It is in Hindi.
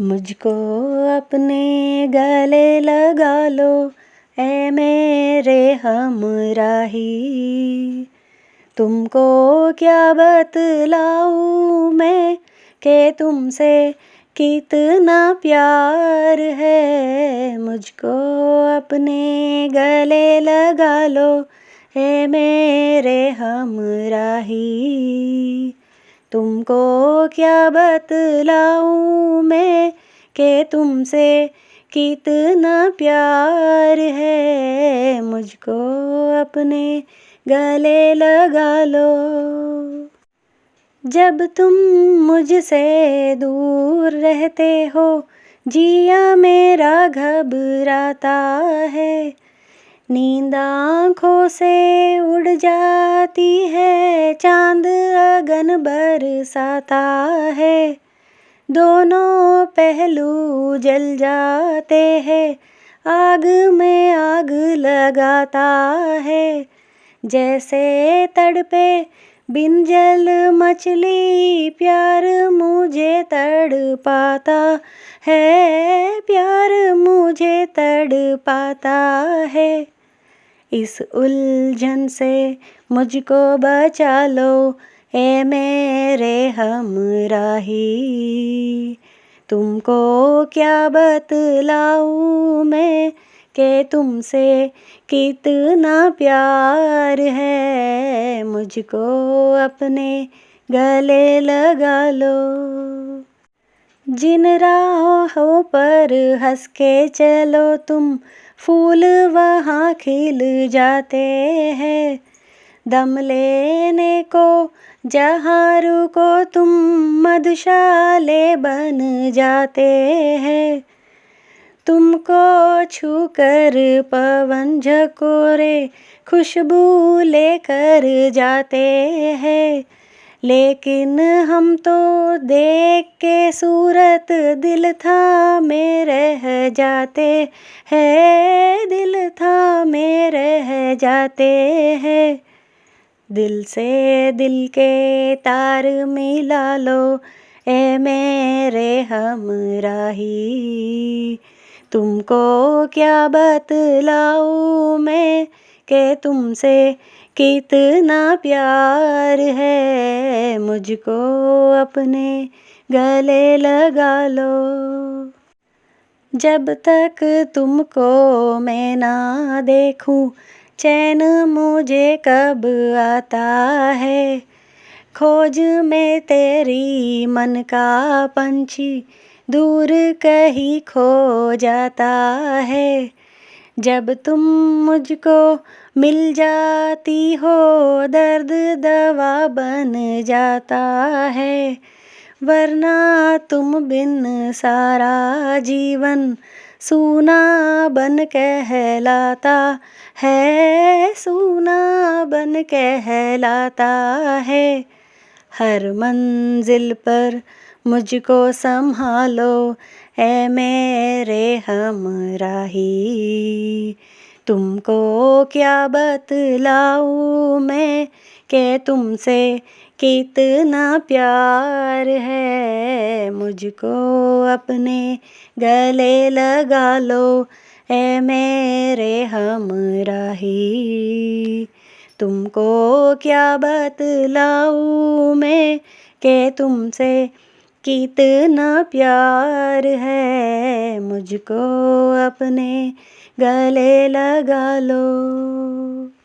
मुझको अपने गले लगा लो ऐ मेरे हमराही। तुमको क्या बतलाऊं मैं कि तुमसे कितना प्यार है। मुझको अपने गले लगा लो ऐ मेरे हमराही। तुमको क्या बतलाऊं मैं कि तुमसे कितना प्यार है। मुझको अपने गले लगा लो। जब तुम मुझसे दूर रहते हो जिया मेरा घबराता है। नींद आँखों से उड़ जाती है, चाँद अगन बरसाता है। दोनों पहलू जल जाते हैं, आग में आग लगाता है। जैसे तड़पे बिन जल मछली प्यार मुझे तड़पाता है, प्यार मुझे तड़पाता है। इस उलझन से मुझको बचा लो ऐ मेरे हमराही। तुमको क्या बतलाऊं मैं कि तुमसे कितना प्यार है। मुझको अपने गले लगा लो। जिन राहों पर हंस के चलो तुम फूल वहाँ खिल जाते हैं। दम लेने को जहाँ रुको तुम मधुशाले बन जाते हैं। तुमको छूकर पवन झकोरे खुशबू लेकर जाते हैं। लेकिन हम तो देख के सूरत दिल थामे रह जाते हैं, दिल थामे रह जाते हैं। दिल से दिल के तार मिला लो ऐ मेरे हमराही। तुमको क्या बतलाऊं मैं कि तुमसे कितना प्यार है। मुझको अपने गले लगा लो। जब तक तुमको मैं ना देखूं चैन मुझे कब आता है। खोज में तेरी मन का पंछी दूर कहीं खो जाता है। जब तुम मुझको मिल जाती हो दर्द दवा बन जाता है। वरना तुम बिन सारा जीवन सूना बन कहलाता है, सूना बन कहलाता है। हर मंजिल पर मुझको संभालो ऐ मेरे हमराही। तुमको क्या बतलाऊं मैं कि तुमसे कितना प्यार है। मुझको अपने गले लगा लो ऐ मेरे हमराही। तुमको क्या बतलाऊं मैं कि तुमसे कितना प्यार है। मुझको अपने गले लगा लो।